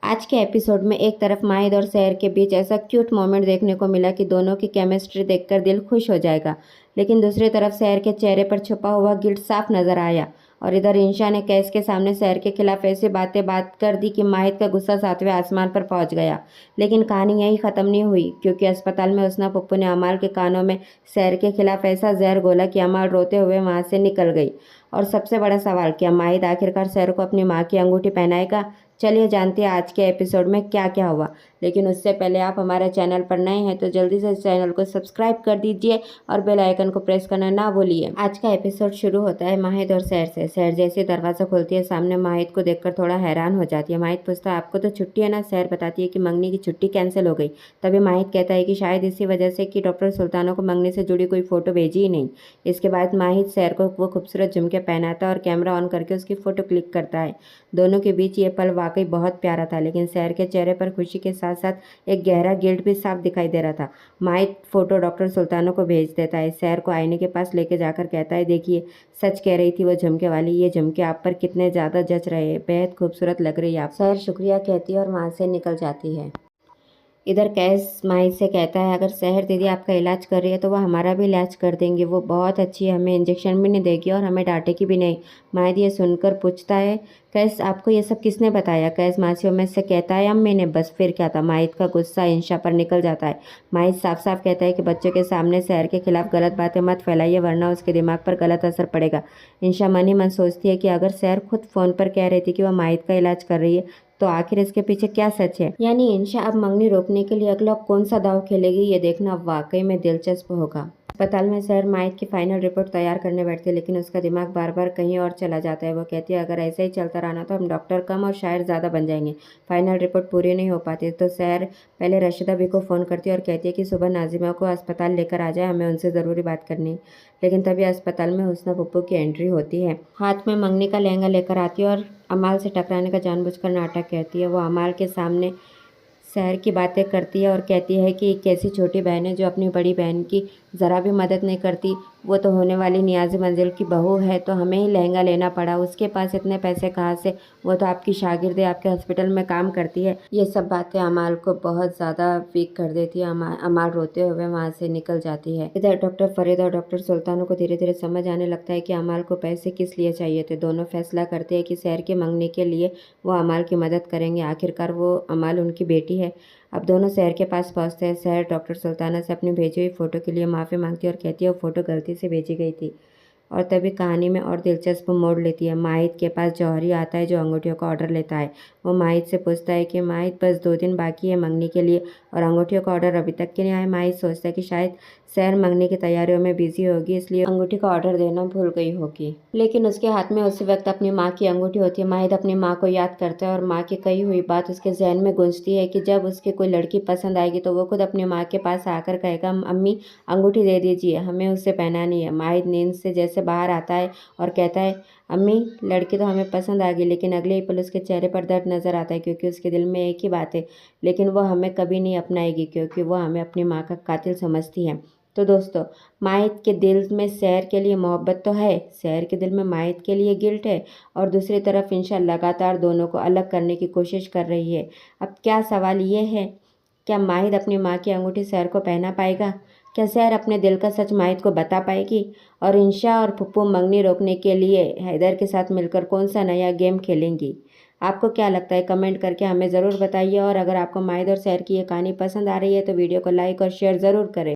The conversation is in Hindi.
आज के एपिसोड में एक तरफ माहिद और सहर के बीच ऐसा क्यूट मोमेंट देखने को मिला कि दोनों की केमिस्ट्री देखकर दिल खुश हो जाएगा, लेकिन दूसरी तरफ सहर के चेहरे पर छुपा हुआ गिल्ट साफ नजर आया। और इधर इंशा ने कैस के सामने सहर के खिलाफ ऐसी बात कर दी कि माहिद का गुस्सा 7वें आसमान पर पहुंच गया। लेकिन कहानी यही ख़त्म नहीं हुई, क्योंकि अस्पताल में उसना पप्पू ने अमाल के कानों में सहर के खिलाफ ऐसा जहर घोला कि अमाल रोते हुए वहां से निकल गई। और सबसे बड़ा सवाल, क्या माहिद आखिरकार सहर को अपनी माँ की अंगूठी पहनाएगा? चलिए जानते हैं आज के एपिसोड में क्या क्या हुआ। लेकिन उससे पहले आप हमारे चैनल पर नए हैं तो जल्दी से इस चैनल को सब्सक्राइब कर दीजिए और बेल आइकन को प्रेस करना ना भूलिए। आज का एपिसोड शुरू होता है माहिद और सहर से। सहर जैसे दरवाज़ा खोलती है, सामने माहिद को देखकर थोड़ा हैरान हो जाती है। माहिद पूछता है, आपको तो छुट्टी है ना? सहर बताती है कि मंगनी की छुट्टी कैंसिल हो गई। तभी माहिद कहता है कि शायद इसी वजह से कि डॉक्टर सुल्ताना को मंगनी से जुड़ी कोई फ़ोटो भेजी ही नहीं। इसके बाद माहिद सहर को वो खूबसूरत झुमके पहनाता है और कैमरा ऑन करके उसकी फ़ोटो क्लिक करता है। दोनों के बीच ये पल वाकई बहुत प्यारा था, लेकिन सहर के चेहरे पर खुशी के साथ साथ एक गहरा गिल्ट भी साफ दिखाई दे रहा था। माहिद फ़ोटो डॉक्टर सुल्ताना को भेज देता है। सहर को आईने के पास लेके जाकर कहता है, देखिए सच कह रही थी वो झुमके वाली, ये झुमके आप पर कितने ज़्यादा जच रहे हैं, बेहद खूबसूरत लग रही है आप। सहर शुक्रिया कहती है और वहाँ से निकल जाती है। इधर कैस माहिद से कहता है, अगर सहर दीदी आपका इलाज कर रही है तो वो हमारा भी इलाज कर देंगी, वो बहुत अच्छी है, हमें इंजेक्शन भी नहीं देगी और हमें डांटेगी भी नहीं। माहिद ये सुनकर पूछता है, कैस आपको ये सब किसने बताया? कैस मासी में से कहता है, अम्मी ने। बस फिर क्या था? माहिद का गुस्सा इंशा पर निकल जाता है। माहिद साफ साफ कहता है कि बच्चों के सामने सहर के खिलाफ गलत बातें मत फैलाइए, वरना उसके दिमाग पर गलत असर पड़ेगा। इंशा मन ही मन सोचती है कि अगर सहर खुद फ़ोन पर कह रही थी कि वह माहिद का इलाज कर रही है तो आखिर इसके पीछे क्या सच है। यानी इंशा अब मंगनी रोकने के लिए अगला कौन सा दाव खेलेगी, ये देखना वाकई में दिलचस्प होगा। अस्पताल में सहर माहिद की फाइनल रिपोर्ट तैयार करने बैठती है, लेकिन उसका दिमाग बार बार कहीं और चला जाता है। वो कहती है, अगर ऐसा ही चलता रहा ना तो हम डॉक्टर कम और शायर ज़्यादा बन जाएंगे। फाइनल रिपोर्ट पूरी नहीं हो पाती तो सहर पहले रशीदा भी को फ़ोन करती है और कहती है कि सुबह नाजिमा को अस्पताल लेकर आ जाए, हमें उनसे ज़रूरी बात करनी है। लेकिन तभी अस्पताल में हुस्ना पप्पू की एंट्री होती है। हाथ में मंगनी का लहंगा लेकर आती है और अमाल से टकराने का जानबूझकर नाटक कहती है। वो अमाल के सामने सहर की बातें करती है और कहती है कि कैसी छोटी बहन है जो अपनी बड़ी बहन की ज़रा भी मदद नहीं करती। वो तो होने वाली नियाज़ी मंजिल की बहू है, तो हमें ही लहंगा लेना पड़ा। उसके पास इतने पैसे कहाँ से? वो तो आपकी शागिर्द है, आपके हॉस्पिटल में काम करती है। ये सब बातें अमाल को बहुत ज़्यादा वीक कर देती है। अमाल रोते हुए वहाँ से निकल जाती है। इधर डॉक्टर फरीद और डॉक्टर सुल्तानों को धीरे धीरे समझ आने लगता है कि अमाल को पैसे किस लिए चाहिए थे। दोनों फैसला करते हैं कि सहर के मंगने के लिए वो अमाल की मदद करेंगे। आखिरकार वो अमाल उनकी बेटी है। अब दोनों सहर के पास पहुंचते हैं। सहर डॉक्टर सुल्ताना से अपनी भेजी हुई फ़ोटो के लिए माफ़ी मांगती है और कहती है वो फ़ोटो गलती से भेजी गई थी। और तभी कहानी में और दिलचस्प मोड़ लेती है। माहिद के पास जौहरी आता है जो अंगूठियों का ऑर्डर लेता है। वो माहिद से पूछता है कि माहिद बस 2 दिन बाकी है मंगनी के लिए और अंगूठियों का ऑर्डर अभी तक के नहीं आया। माहिद सोचता है कि शायद सहर मंगनी की तैयारियों में बिजी होगी, इसलिए अंगूठी का ऑर्डर देना भूल गई होगी। लेकिन उसके हाथ में उसी वक्त अपनी माँ की अंगूठी होती है। माहिद अपनी माँ को याद करता है और माँ की कही हुई बात उसके जहन में गूंजती है कि जब उसके कोई लड़की पसंद आएगी तो वो खुद अपनी माँ के पास आकर कहेगा, अम्मी अंगूठी दे दीजिए, हमें उससे पहनानी है। माहिद नींद से जैसे बाहर आता है और कहता है, अम्मी लड़की तो हमें पसंद आ गई। लेकिन अगले ही पल उसके चेहरे पर दर्द नजर आता है, क्योंकि उसके दिल में एक ही बात है, लेकिन वो हमें कभी नहीं अपनाएगी, क्योंकि वो हमें अपनी माँ का कातिल समझती है। तो दोस्तों, माहिद के दिल में सहर के लिए मोहब्बत तो है, सहर के दिल में माहिद के लिए गिल्ट है, और दूसरी तरफ इंशा लगातार दोनों को अलग करने की कोशिश कर रही है। अब क्या सवाल ये है, क्या माहिद अपनी माँ की अंगूठी सहर को पहना पाएगा? क्या सहर अपने दिल का सच माहिद को बता पाएगी? और इंशा और पप्पू मंगनी रोकने के लिए हैदर के साथ मिलकर कौन सा नया गेम खेलेंगी? आपको क्या लगता है? कमेंट करके हमें ज़रूर बताइए। और अगर आपको माहिद और सहर की ये कहानी पसंद आ रही है तो वीडियो को लाइक और शेयर ज़रूर करें।